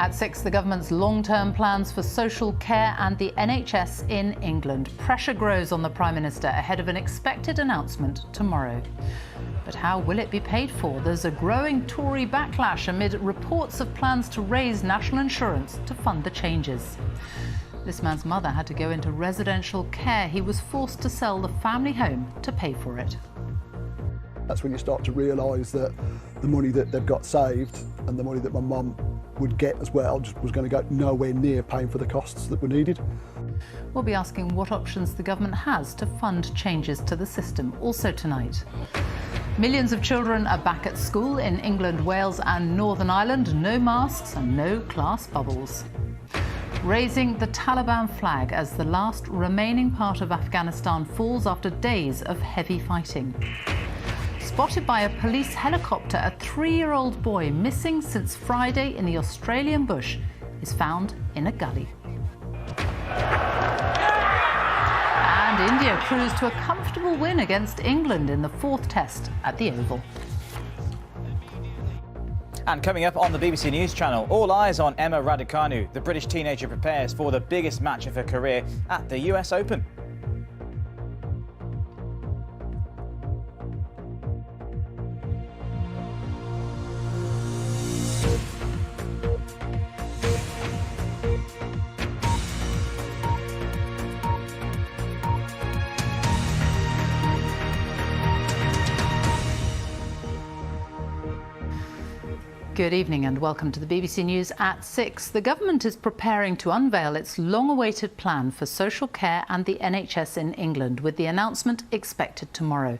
At 6, the government's long-term plans for social care and the NHS in England. Pressure grows on the Prime Minister ahead of an expected announcement tomorrow. But how will it be paid for? There's a growing Tory backlash amid reports of plans to raise national insurance to fund the changes. This man's mother had to go into residential care. He was forced to sell the family home to pay for it. That's when you start to realise that the money that they've got saved and the money that my mum would get as well just was going to go nowhere near paying for the costs that were needed. We'll be asking what options the government has to fund changes to the system, also tonight. Millions of children are back at school in England, Wales and Northern Ireland. No masks and no class bubbles. Raising the Taliban flag as the last remaining part of Afghanistan falls after days of heavy fighting. Spotted by a police helicopter, a 3-year-old boy missing since Friday in the Australian bush is found in a gully. And India cruised to a comfortable win against England in the 4th Test at the Oval. And coming up on the BBC News Channel, all eyes on Emma Raducanu. The British teenager prepares for the biggest match of her career at the US Open. Good evening and welcome to the BBC News at 6. The government is preparing to unveil its long-awaited plan for social care and the NHS in England, with the announcement expected tomorrow.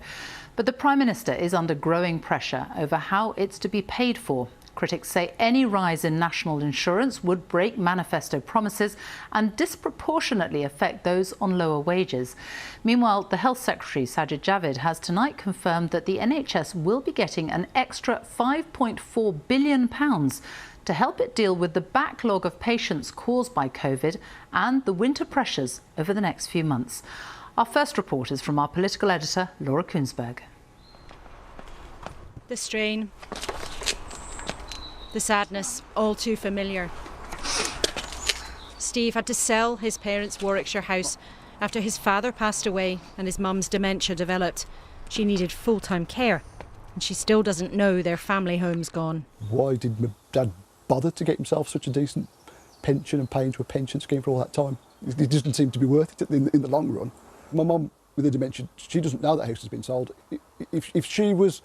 But the Prime Minister is under growing pressure over how it's to be paid for. Critics say any rise in national insurance would break manifesto promises and disproportionately affect those on lower wages. Meanwhile, the Health Secretary, Sajid Javid, has tonight confirmed that the NHS will be getting an extra £5.4 billion to help it deal with the backlog of patients caused by COVID and the winter pressures over the next few months. Our first report is from our political editor, Laura Kunsberg. The strain, the sadness, all too familiar. Steve had to sell his parents' Warwickshire house after his father passed away and his mum's dementia developed. She needed full-time care, and she still doesn't know their family home's gone. Why did my dad bother to get himself such a decent pension and pay into a pension scheme for all that time? It doesn't seem to be worth it in the long run. My mum, with the dementia, she doesn't know that house has been sold. If she was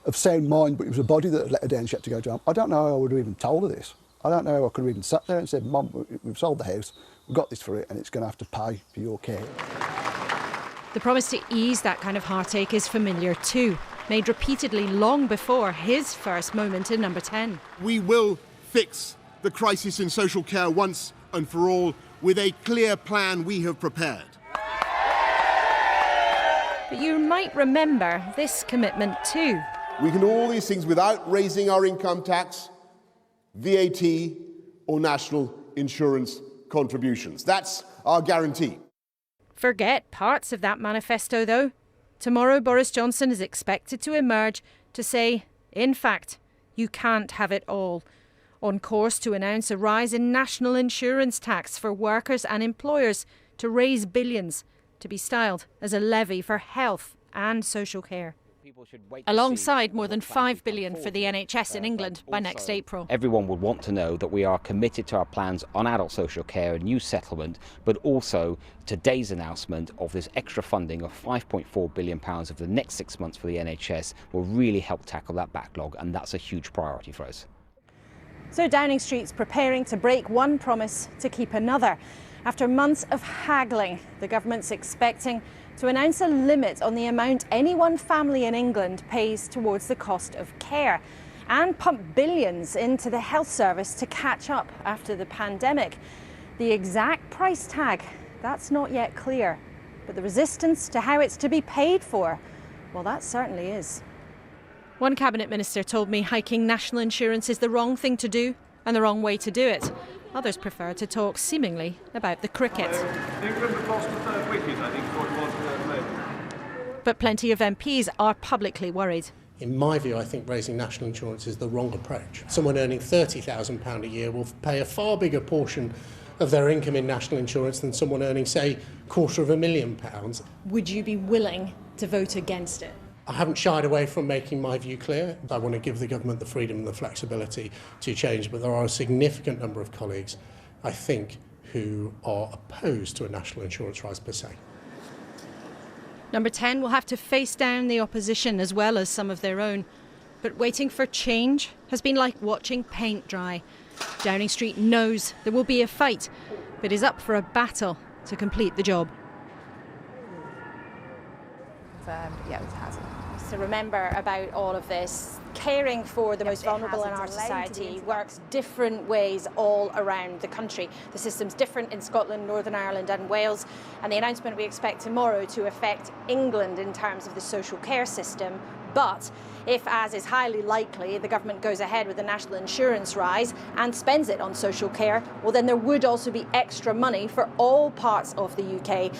of sound mind, but it was a body that had let her down, she had to go down. I don't know how I would have even told her this. I don't know how I could have even sat there and said, Mum, we've sold the house, we've got this for it, and it's going to have to pay for your care. The promise to ease that kind of heartache is familiar too, made repeatedly long before his first moment in Number 10. We will fix the crisis in social care once and for all with a clear plan we have prepared. But you might remember this commitment too. We can do all these things without raising our income tax, VAT or national insurance contributions. That's our guarantee. Forget parts of that manifesto though. Tomorrow Boris Johnson is expected to emerge to say, in fact, you can't have it all. On course to announce a rise in national insurance tax for workers and employers to raise billions, to be styled as a levy for health and social care. Alongside more than £5 billion for the NHS in England by next April. Everyone would want to know that we are committed to our plans on adult social care and new settlement, but also today's announcement of this extra funding of £5.4 billion over the next 6 months for the NHS will really help tackle that backlog, and that's a huge priority for us. So Downing Street's preparing to break one promise to keep another. After months of haggling, the government's expecting to announce a limit on the amount any one family in England pays towards the cost of care and pump billions into the health service to catch up after the pandemic. The exact price tag, that's not yet clear, but the resistance to how it's to be paid for, well, that certainly is. One cabinet minister told me hiking national insurance is the wrong thing to do and the wrong way to do it. Others prefer to talk seemingly about the cricket. England have lost the third wicket, I think, before it was played. But plenty of MPs are publicly worried. In my view, I think raising national insurance is the wrong approach. Someone earning £30,000 a year will pay a far bigger portion of their income in national insurance than someone earning, say, £250,000. Would you be willing to vote against it? I haven't shied away from making my view clear. I want to give the government the freedom and the flexibility to change, but there are a significant number of colleagues, I think, who are opposed to a national insurance rise per se. Number 10 will have to face down the opposition as well as some of their own. But waiting for change has been like watching paint dry. Downing Street knows there will be a fight, but is up for a battle to complete the job. Yeah, it has. To remember about all of this, caring for the most vulnerable in our society works different ways all around the country. The system's different in Scotland, Northern Ireland and Wales, and the announcement we expect tomorrow to affect England in terms of the social care system. But if, as is highly likely, the government goes ahead with the national insurance rise and spends it on social care, well, then there would also be extra money for all parts of the UK.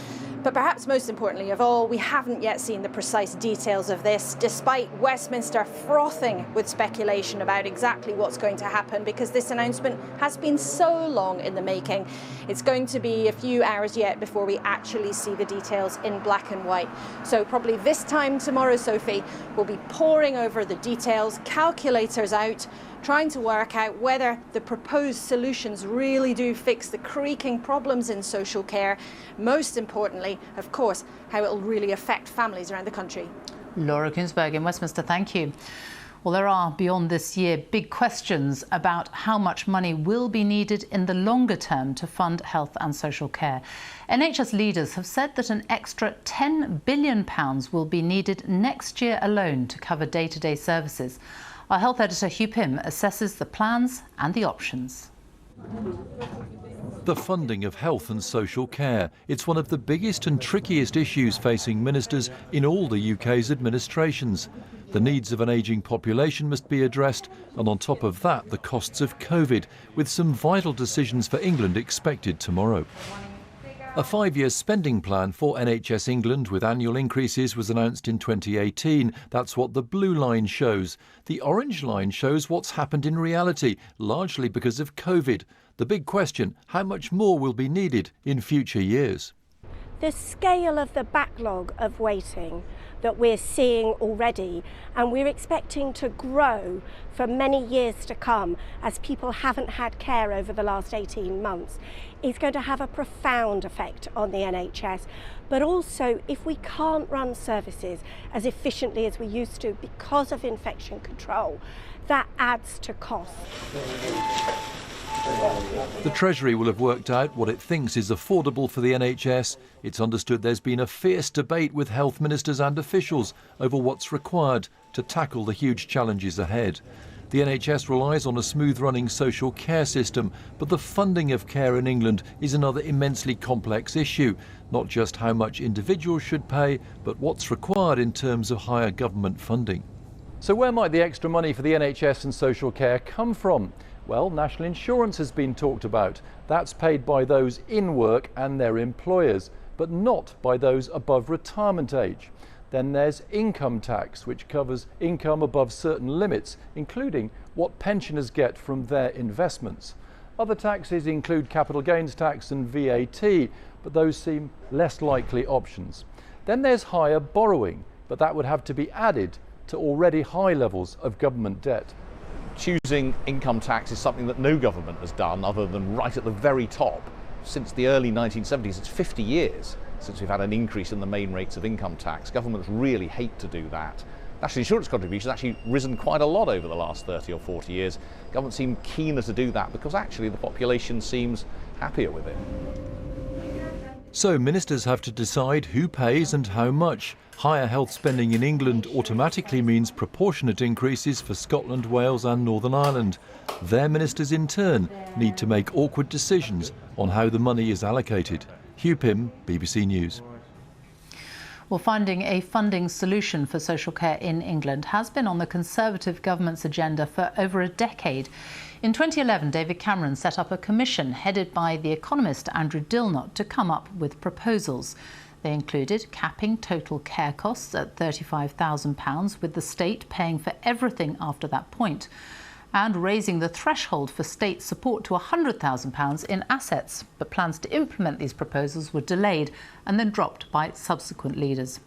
But perhaps most importantly of all, we haven't yet seen the precise details of this, despite Westminster frothing with speculation about exactly what's going to happen, because this announcement has been so long in the making. It's going to be a few hours yet before we actually see the details in black and white. So probably this time tomorrow, Sophie, we'll be poring over the details, calculators out, trying to work out whether the proposed solutions really do fix the creaking problems in social care. Most importantly, of course, how it will really affect families around the country. Laura Kunsberg in Westminster, thank you. Well, there are, beyond this year, big questions about how much money will be needed in the longer term to fund health and social care. NHS leaders have said that an extra £10 billion will be needed next year alone to cover day-to-day services. Our health editor Hugh Pym assesses the plans and the options. The funding of health and social care. It's one of the biggest and trickiest issues facing ministers in all the UK's administrations. The needs of an ageing population must be addressed, and on top of that, the costs of COVID, with some vital decisions for England expected tomorrow. A 5-year spending plan for NHS England with annual increases was announced in 2018. That's what the blue line shows. The orange line shows what's happened in reality, largely because of COVID. The big question, how much more will be needed in future years? The scale of the backlog of waiting that we're seeing already, and we're expecting to grow for many years to come as people haven't had care over the last 18 months, is going to have a profound effect on the NHS. But also, if we can't run services as efficiently as we used to because of infection control, that adds to cost. The Treasury will have worked out what it thinks is affordable for the NHS. It's understood there's been a fierce debate with health ministers and officials over what's required to tackle the huge challenges ahead. The NHS relies on a smooth-running social care system, but the funding of care in England is another immensely complex issue. Not just how much individuals should pay, but what's required in terms of higher government funding. So where might the extra money for the NHS and social care come from? Well, national insurance has been talked about. That's paid by those in work and their employers, but not by those above retirement age. Then there's income tax, which covers income above certain limits, including what pensioners get from their investments. Other taxes include capital gains tax and VAT, but those seem less likely options. Then there's higher borrowing, but that would have to be added to already high levels of government debt. Choosing income tax is something that no government has done other than right at the very top. Since the early 1970s, it's 50 years since we've had an increase in the main rates of income tax. Governments really hate to do that. National insurance contributions have actually risen quite a lot over the last 30 or 40 years. Governments seem keener to do that because actually the population seems happier with it. So ministers have to decide who pays and how much. Higher health spending in England automatically means proportionate increases for Scotland, Wales and Northern Ireland. Their ministers in turn need to make awkward decisions on how the money is allocated. Hugh Pym, BBC News. Well, finding a funding solution for social care in England has been on the Conservative government's agenda for over a decade. In 2011, David Cameron set up a commission headed by the economist Andrew Dilnot to come up with proposals. They included capping total care costs at £35,000, with the state paying for everything after that point, and raising the threshold for state support to £100,000 in assets. But plans to implement these proposals were delayed and then dropped by subsequent leaders.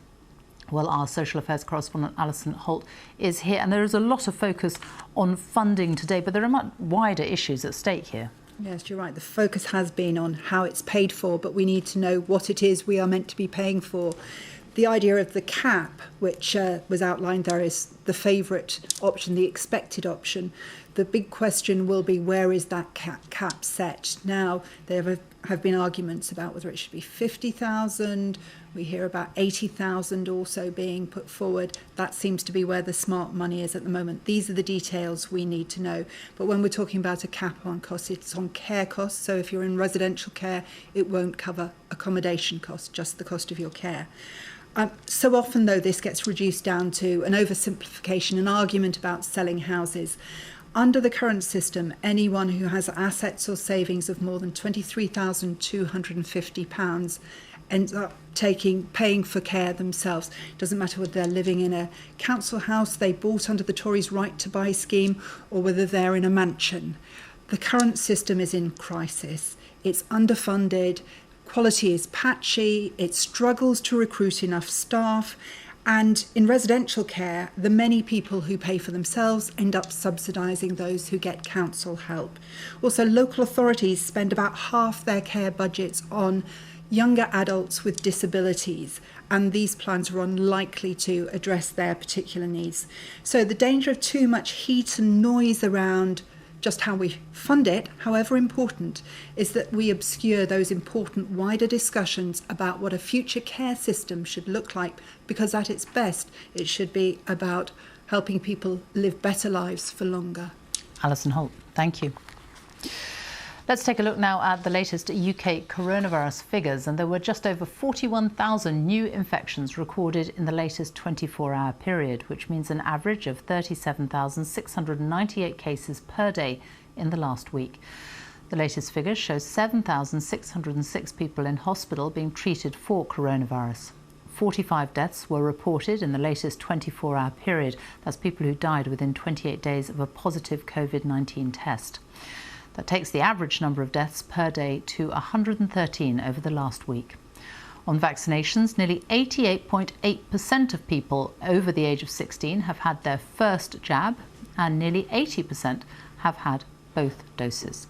Well, our social affairs correspondent Alison Holt is here, and there is a lot of focus on funding today, but there are much wider issues at stake here. Yes, you're right. The focus has been on how it's paid for, but we need to know what it is we are meant to be paying for. The idea of the cap, which was outlined there, is the favourite option, the expected option. The big question will be, where is that cap set? Now, there have been arguments about whether it should be 50,000. We hear about 80,000 also being put forward. That seems to be where the smart money is at the moment. These are the details we need to know. But when we're talking about a cap on costs, it's on care costs. So if you're in residential care, it won't cover accommodation costs, just the cost of your care. So often, though, this gets reduced down to an oversimplification, an argument about selling houses. Under the current system, anyone who has assets or savings of more than £23,250 ends up paying for care themselves. It doesn't matter whether they're living in a council house they bought under the Tories' right to buy scheme or whether they're in a mansion. The current system is in crisis. It's underfunded, quality is patchy, it struggles to recruit enough staff, and in residential care, the many people who pay for themselves end up subsidising those who get council help. Also, local authorities spend about half their care budgets on younger adults with disabilities, and these plans are unlikely to address their particular needs. So the danger of too much heat and noise around just how we fund it, however important, is that we obscure those important wider discussions about what a future care system should look like, because at its best it should be about helping people live better lives for longer. Alison Holt, thank you. Let's take a look now at the latest UK coronavirus figures, and there were just over 41,000 new infections recorded in the latest 24-hour period, which means an average of 37,698 cases per day in the last week. The latest figures show 7,606 people in hospital being treated for coronavirus. 45 deaths were reported in the latest 24-hour period. That's people who died within 28 days of a positive COVID-19 test. That takes the average number of deaths per day to 113 over the last week. On vaccinations, nearly 88.8% of people over the age of 16 have had their first jab, and nearly 80% have had both doses.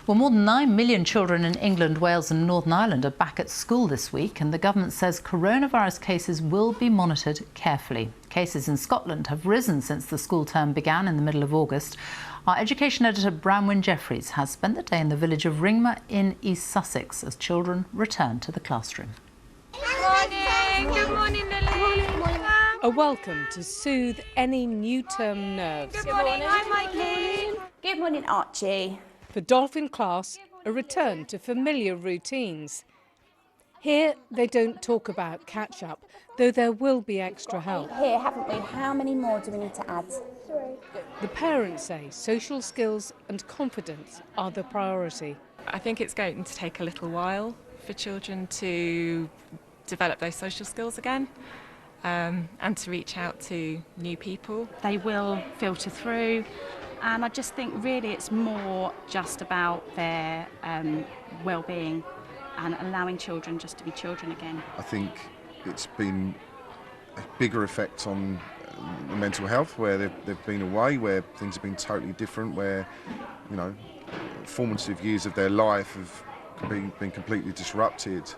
Well, more than 9 million children in England, Wales and Northern Ireland are back at school this week, and the government says coronavirus cases will be monitored carefully. Cases in Scotland have risen since the school term began in the middle of August. Our education editor Branwen Jeffries has spent the day in the village of Ringmer in East Sussex as children return to the classroom. Good morning. Good morning, Lily. Good morning. A welcome to soothe any new term nerves. Good morning. Hi, Mikey. Good morning, Archie. For Dolphin class, a return to familiar routines. Here, they don't talk about catch-up, though there will be extra help. Here, haven't we? How many more do we need to add? 3. The parents say social skills and confidence are the priority. I think it's going to take a little while for children to develop those social skills again, and to reach out to new people. They will filter through, and I just think really it's more just about their well-being and allowing children just to be children again. I think it's been a bigger effect on the mental health, where they've been away, where things have been totally different, where, you know, formative years of their life have been completely disrupted.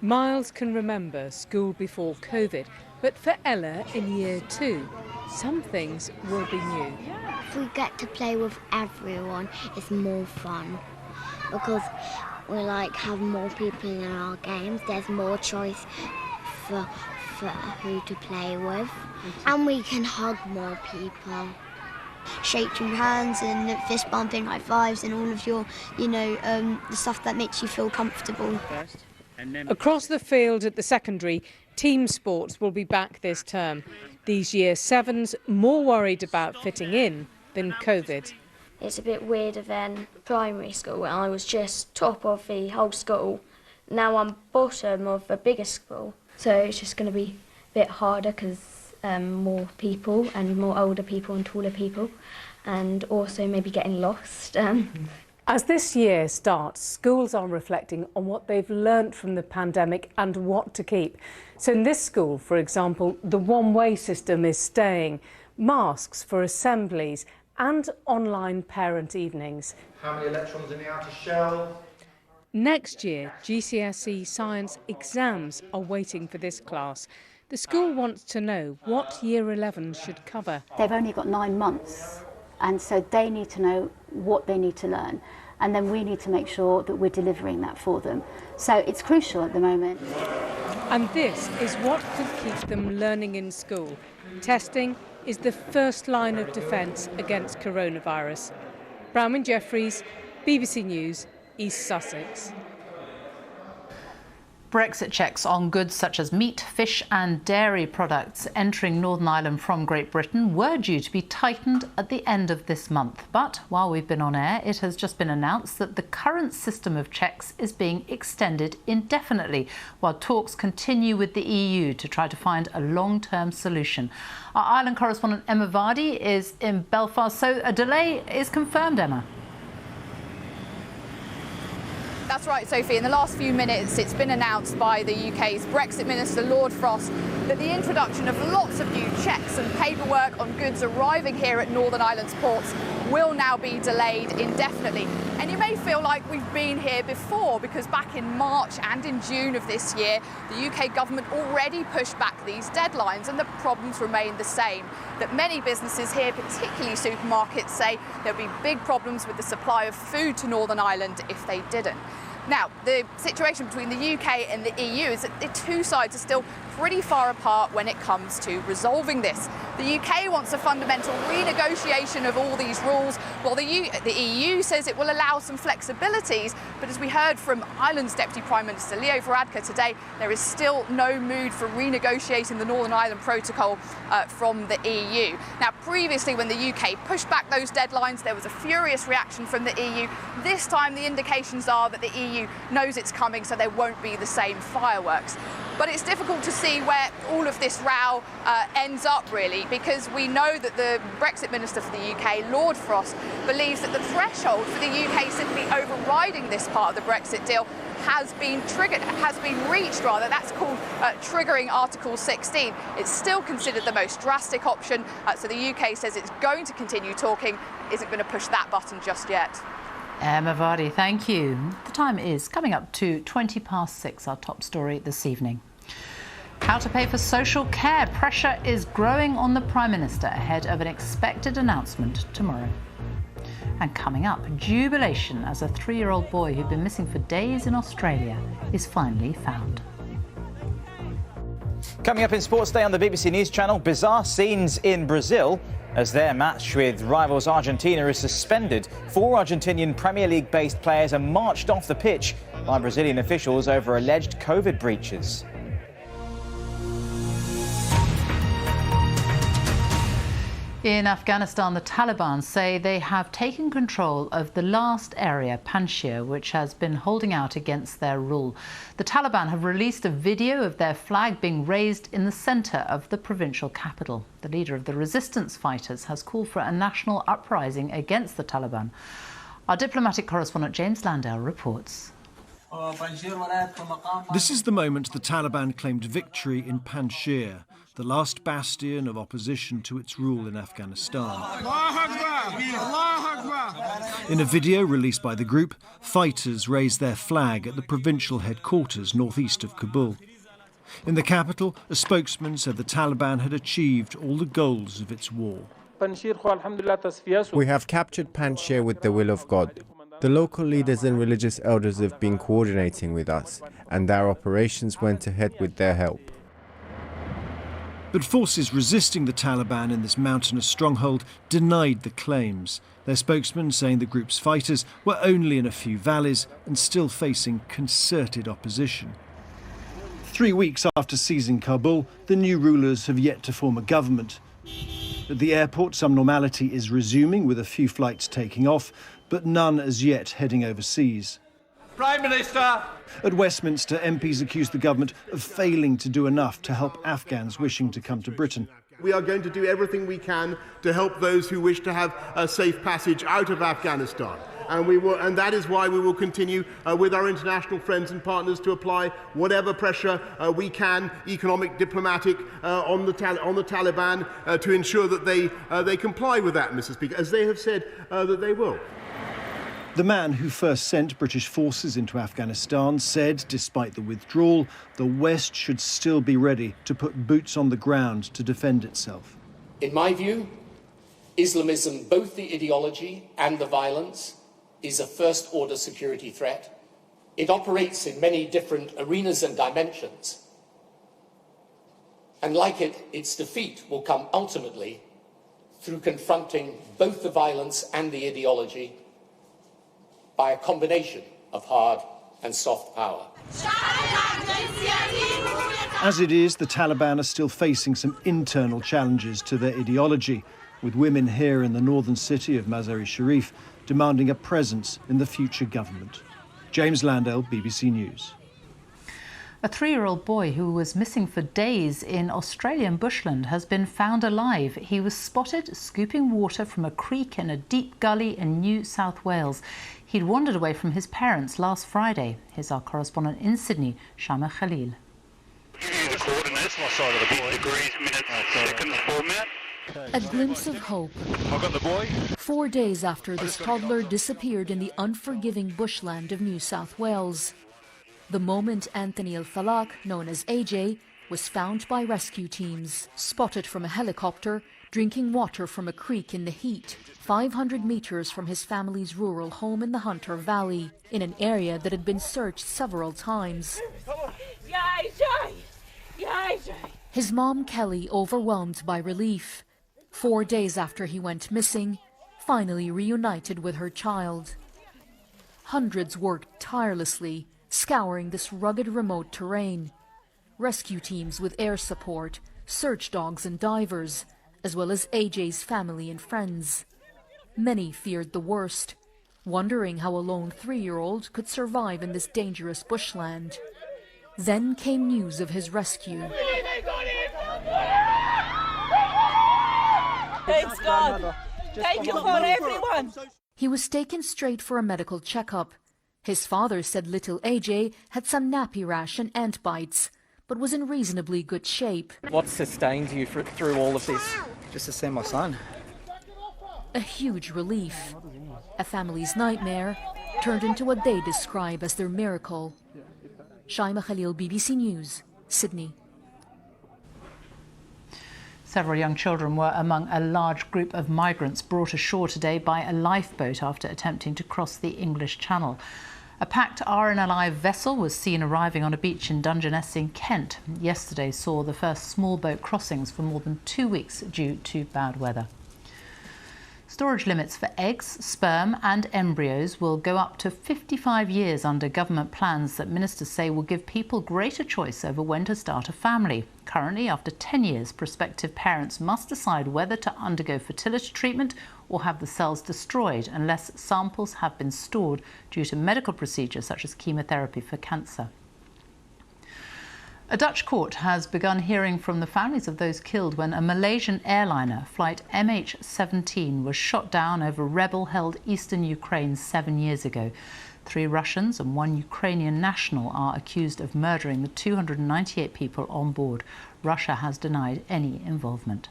Miles can remember school before COVID, but for Ella in year 2, some things will be new. If we get to play with everyone, it's more fun, because we have more people in our games. There's more choice for who to play with, and we can hug more people. Shaking hands and fist bumping, high fives, and all of your, the stuff that makes you feel comfortable. Across the field at the secondary, team sports will be back this term. These year 7s more worried about fitting in than COVID. It's a bit weirder than primary school, where I was just top of the whole school, Now I'm bottom of a bigger school, so it's just going to be a bit harder because more people and more older people and taller people, and also maybe getting lost. As this year starts, schools are reflecting on what they've learnt from the pandemic and what to keep. So in this school, for example, the one-way system is staying, masks for assemblies and online parent evenings. How many electrons in the outer shell? Next year, GCSE science exams are waiting for this class. The school wants to know what Year 11 should cover. They've only got 9 months, and so they need to know what they need to learn, and then we need to make sure that we're delivering that for them. So it's crucial at the moment. And this is what could keep them learning in school. Testing is the first line of defence against coronavirus. Bronwyn Jeffries, BBC News, East Sussex. Brexit checks on goods such as meat, fish and dairy products entering Northern Ireland from Great Britain were due to be tightened at the end of this month. But while we've been on air, it has just been announced that the current system of checks is being extended indefinitely, while talks continue with the EU to try to find a long-term solution. Our Ireland correspondent Emma Vardy is in Belfast, so a delay is confirmed, Emma. That's right, Sophie. In the last few minutes, it's been announced by the UK's Brexit Minister, Lord Frost, that the introduction of lots of new checks and paperwork on goods arriving here at Northern Ireland's ports will now be delayed indefinitely. And you may feel like we've been here before, because back in March and in June of this year, the UK government already pushed back these deadlines, and the problems remain the same. That many businesses here, particularly supermarkets, say there'll be big problems with the supply of food to Northern Ireland if they didn't. Now, the situation between the UK and the EU is that the two sides are still pretty far apart when it comes to resolving this. The UK wants a fundamental renegotiation of all these rules, while the EU says it will allow some flexibilities. But as we heard from Ireland's Deputy Prime Minister Leo Varadkar today, there is still no mood for renegotiating the Northern Ireland Protocol from the EU. Now, previously, when the UK pushed back those deadlines, there was a furious reaction from the EU. This time, the indications are that the EU knows it's coming, so there won't be the same fireworks. But it's difficult to see where all of this row ends up, really, because we know that the Brexit Minister for the UK, Lord Frost, believes that the threshold for the UK simply overriding this part of the Brexit deal has been reached. That's called triggering Article 16. It's still considered the most drastic option, so the UK says it's going to continue talking, isn't going to push that button just yet. Emma Vardy, thank you. The time is coming up to 6:20, our top story this evening. How to pay for social care. Pressure is growing on the Prime Minister ahead of an expected announcement tomorrow. And coming up, jubilation as a 3-year-old boy who'd been missing for days in Australia is finally found. Coming up in Sports Day on the BBC News Channel, bizarre scenes in Brazil as their match with rivals Argentina is suspended. 4 Argentinian Premier League-based players are marched off the pitch by Brazilian officials over alleged COVID breaches. In Afghanistan, the Taliban say they have taken control of the last area, Panshir, which has been holding out against their rule. The Taliban have released a video of their flag being raised in the centre of the provincial capital. The leader of the resistance fighters has called for a national uprising against the Taliban. Our diplomatic correspondent James Landale reports. This is the moment the Taliban claimed victory in Panshir, the last bastion of opposition to its rule in Afghanistan. In a video released by the group, fighters raised their flag at the provincial headquarters northeast of Kabul. In the capital, a spokesman said the Taliban had achieved all the goals of its war. We have captured Panshir with the will of God. The local leaders and religious elders have been coordinating with us, and our operations went ahead with their help. But forces resisting the Taliban in this mountainous stronghold denied the claims, their spokesman saying the group's fighters were only in a few valleys and still facing concerted opposition. 3 weeks after seizing Kabul, the new rulers have yet to form a government. At the airport, some normality is resuming, with a few flights taking off, but none as yet heading overseas. Prime Minister! At Westminster, MPs accused the government of failing to do enough to help Afghans wishing to come to Britain. We are going to do everything we can to help those who wish to have a safe passage out of Afghanistan. And that is why we will continue with our international friends and partners to apply whatever pressure we can, economic, diplomatic, on the Taliban to ensure that they comply with that, Mr. Speaker, as they have said that they will. The man who first sent British forces into Afghanistan said, despite the withdrawal, the West should still be ready to put boots on the ground to defend itself. In my view, Islamism, both the ideology and the violence, is a first-order security threat. It operates in many different arenas and dimensions. And like it, its defeat will come ultimately through confronting both the violence and the ideology by a combination of hard and soft power. As it is, the Taliban are still facing some internal challenges to their ideology, with women here in the northern city of Mazar-e-Sharif demanding a presence in the future government. James Landale, BBC News. A 3-year-old boy who was missing for days in Australian bushland has been found alive. He was spotted scooping water from a creek in a deep gully in New South Wales. He'd wandered away from his parents last Friday. Here's our correspondent in Sydney, Shama Khalil. The coordinates, my side of the boy. Degrees, minutes, seconds, format. A glimpse of hope. I've got the boy. 4 days after this toddler disappeared in the unforgiving bushland of New South Wales. The moment Anthony El-Falak, known as AJ, was found by rescue teams, spotted from a helicopter, drinking water from a creek in the heat, 500 metres from his family's rural home in the Hunter Valley, in an area that had been searched several times. His mom, Kelly, overwhelmed by relief. 4 days after he went missing, finally reunited with her child. Hundreds worked tirelessly, scouring this rugged remote terrain. Rescue teams with air support, search dogs and divers, as well as AJ's family and friends. Many feared the worst, wondering how a lone 3-year-old could survive in this dangerous bushland. Then came news of his rescue. Thanks God. Thank you for everyone. He was taken straight for a medical checkup. His father said little AJ had some nappy rash and ant bites, but was in reasonably good shape. What sustained you through all of this? Just to see my son. A huge relief. A family's nightmare turned into what they describe as their miracle. Shaima Khalil, BBC News, Sydney. Several young children were among a large group of migrants brought ashore today by a lifeboat after attempting to cross the English Channel. A packed RNLI vessel was seen arriving on a beach in Dungeness in Kent. Yesterday saw the first small boat crossings for more than 2 weeks due to bad weather. Storage limits for eggs, sperm and embryos will go up to 55 years under government plans that ministers say will give people greater choice over when to start a family. Currently, after 10 years, prospective parents must decide whether to undergo fertility treatment or have the cells destroyed unless samples have been stored due to medical procedures such as chemotherapy for cancer. A Dutch court has begun hearing from the families of those killed when a Malaysian airliner, flight MH17, was shot down over rebel-held eastern Ukraine 7 years ago. 3 Russians and 1 Ukrainian national are accused of murdering the 298 people on board. Russia has denied any involvement.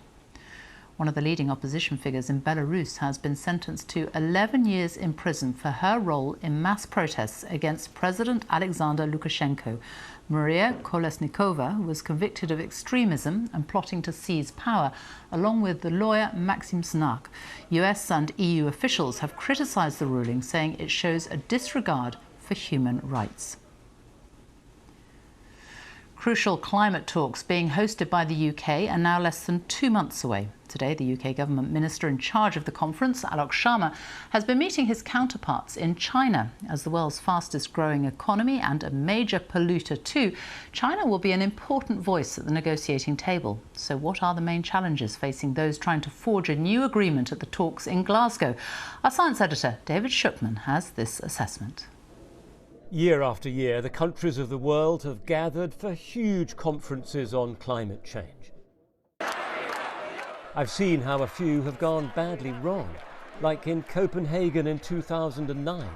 One of the leading opposition figures in Belarus has been sentenced to 11 years in prison for her role in mass protests against President Alexander Lukashenko. Maria Kolesnikova was convicted of extremism and plotting to seize power, along with the lawyer Maxim Snak. US and EU officials have criticised the ruling, saying it shows a disregard for human rights. Crucial climate talks being hosted by the UK are now less than 2 months away. Today, the UK government minister in charge of the conference, Alok Sharma, has been meeting his counterparts in China. As the world's fastest growing economy and a major polluter too, China will be an important voice at the negotiating table. So what are the main challenges facing those trying to forge a new agreement at the talks in Glasgow? Our science editor, David Shukman, has this assessment. Year after year, the countries of the world have gathered for huge conferences on climate change. I've seen how a few have gone badly wrong, like in Copenhagen in 2009.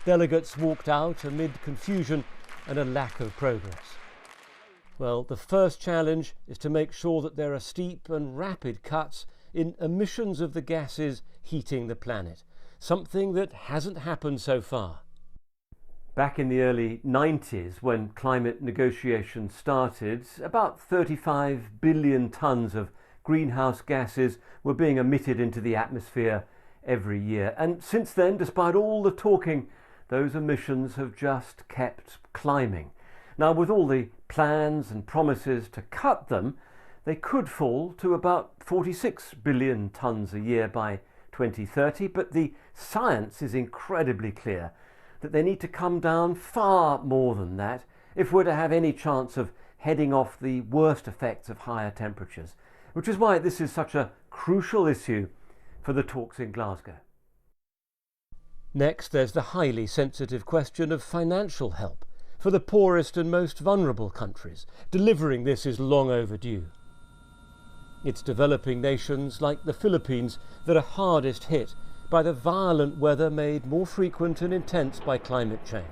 Delegates walked out amid confusion and a lack of progress. Well, the first challenge is to make sure that there are steep and rapid cuts in emissions of the gases heating the planet, something that hasn't happened so far. Back in the early 90s, when climate negotiations started, about 35 billion tonnes of greenhouse gases were being emitted into the atmosphere every year. And since then, despite all the talking, those emissions have just kept climbing. Now, with all the plans and promises to cut them, they could fall to about 46 billion tonnes a year by 2030, but the science is incredibly clear that they need to come down far more than that if we're to have any chance of heading off the worst effects of higher temperatures, which is why this is such a crucial issue for the talks in Glasgow. Next, there's the highly sensitive question of financial help for the poorest and most vulnerable countries. Delivering this is long overdue. It's developing nations like the Philippines that are hardest hit by the violent weather made more frequent and intense by climate change.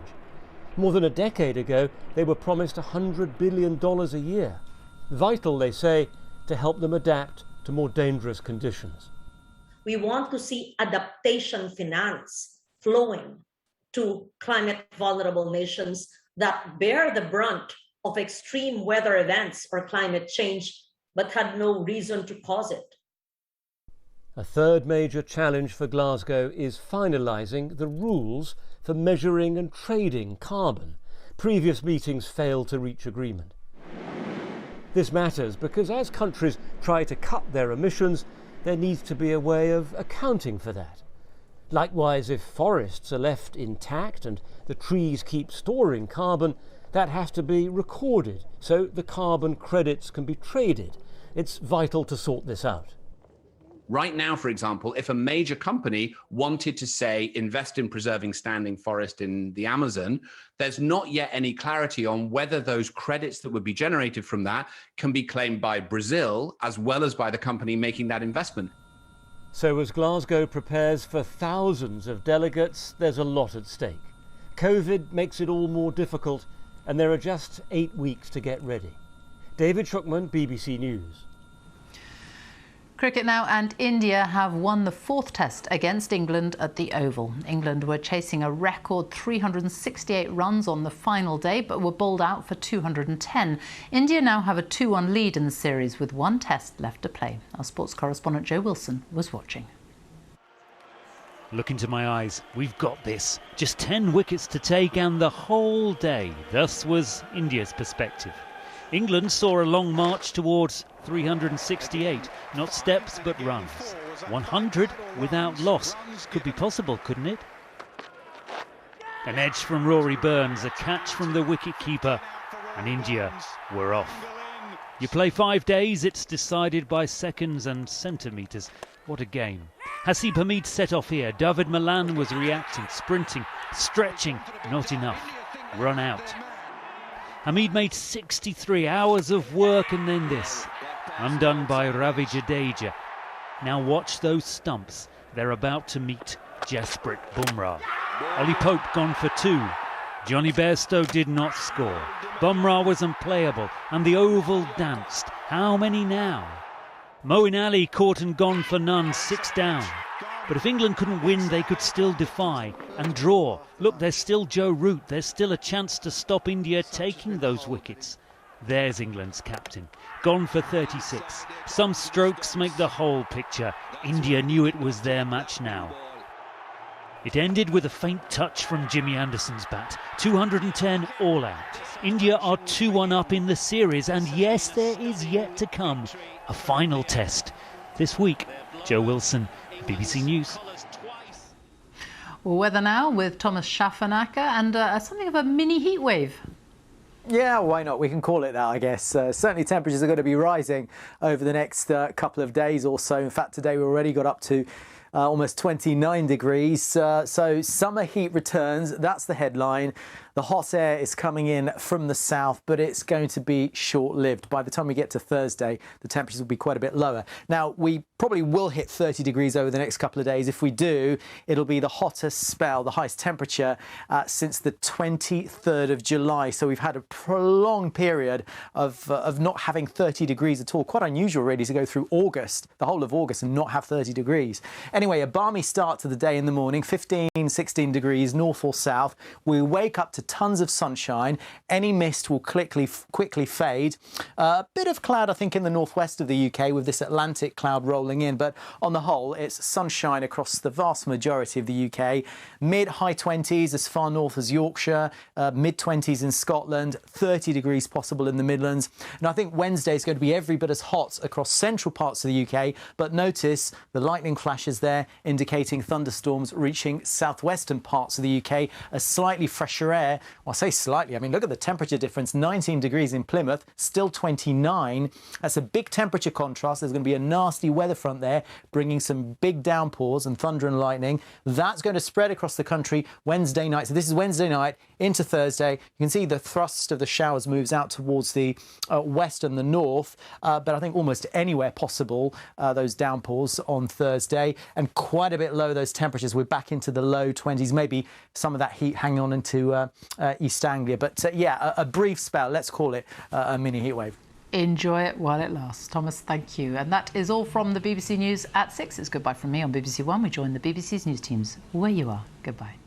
More than a decade ago, they were promised $100 billion a year. Vital, they say, to help them adapt to more dangerous conditions. We want to see adaptation finance flowing to climate vulnerable nations that bear the brunt of extreme weather events or climate change but had no reason to cause it. A third major challenge for Glasgow is finalising the rules for measuring and trading carbon. Previous meetings failed to reach agreement. This matters because as countries try to cut their emissions, there needs to be a way of accounting for that. Likewise, if forests are left intact and the trees keep storing carbon, that has to be recorded so the carbon credits can be traded. It's vital to sort this out. Right now, for example, if a major company wanted to, say, invest in preserving standing forest in the Amazon, there's not yet any clarity on whether those credits that would be generated from that can be claimed by Brazil as well as by the company making that investment. So as Glasgow prepares for thousands of delegates, there's a lot at stake. COVID makes it all more difficult, and there are just 8 weeks to get ready. David Schuckman, BBC News. Cricket now, and India have won the 4th test against England at the Oval. England were chasing a record 368 runs on the final day, but were bowled out for 210. India now have a 2-1 lead in the series with 1 test left to play. Our sports correspondent Jo Wilson was watching. Look into my eyes, we've got this. Just 10 wickets to take and the whole day. Thus was India's perspective. England saw a long march towards 368, not steps but runs. 100 without loss. Could be possible, couldn't it? An edge from Rory Burns, a catch from the wicket-keeper, and India were off. You play 5 days, it's decided by seconds and centimetres. What a game. Hasib Hamid set off here. David Malan was reacting, sprinting, stretching, not enough. Run out. Hamid made 63 hours of work and then this. Undone by Ravi Jadeja. Now watch those stumps. They're about to meet Jasprit Bumrah. Ollie Pope gone for 2. Johnny Bairstow did not score. Bumrah was unplayable and the Oval danced. How many now? Moeen Ali caught and gone for none, 6 down. But if England couldn't win, they could still defy and draw. Look, there's still Joe Root. There's still a chance to stop India taking those wickets. There's England's captain, gone for 36. Some strokes make the whole picture. India knew it was their match now. It ended with a faint touch from Jimmy Anderson's bat. 210 all out. India are 2-1 up in the series, and yes, there is yet to come a final test. This week, Jo Wilson, BBC News. Weather now with Thomas Schaffernacker and something of a mini heatwave. Yeah, why not? We can call it that, I guess. Certainly temperatures are going to be rising over the next couple of days or so. In fact, today we already got up to almost 29 degrees. So summer heat returns. That's the headline. The hot air is coming in from the south, but it's going to be short-lived. By the time we get to Thursday, the temperatures will be quite a bit lower. Now, we probably will hit 30 degrees over the next couple of days. If we do, it'll be the hottest spell, the highest temperature since the 23rd of July. So we've had a prolonged period of not having 30 degrees at all. Quite unusual, really, to go through August, the whole of August, and not have 30 degrees. Anyway, a balmy start to the day in the morning, 15, 16 degrees north or south. We wake up to tons of sunshine. Any mist will quickly fade. A bit of cloud, I think, in the northwest of the UK with this Atlantic cloud rolling in. But on the whole, it's sunshine across the vast majority of the UK. Mid-high 20s as far north as Yorkshire, mid-20s in Scotland, 30 degrees possible in the Midlands. And I think Wednesday is going to be every bit as hot across central parts of the UK. But notice the lightning flashes there indicating thunderstorms reaching southwestern parts of the UK. A slightly fresher air. Well, I say slightly. I mean, look at the temperature difference. 19 degrees in Plymouth, still 29. That's a big temperature contrast. There's going to be a nasty weather front there, bringing some big downpours and thunder and lightning. That's going to spread across the country Wednesday night. So this is Wednesday night into Thursday. You can see the thrust of the showers moves out towards the west and the north, but I think almost anywhere possible, those downpours on Thursday, and quite a bit low, those temperatures. We're back into the low 20s, maybe some of that heat hanging on into East Anglia. But yeah, a brief spell, let's call it a mini heatwave. Enjoy it while it lasts. Thomas, thank you. And that is all from the BBC News at 6. It's goodbye from me on BBC One. We join the BBC's news teams where you are. Goodbye.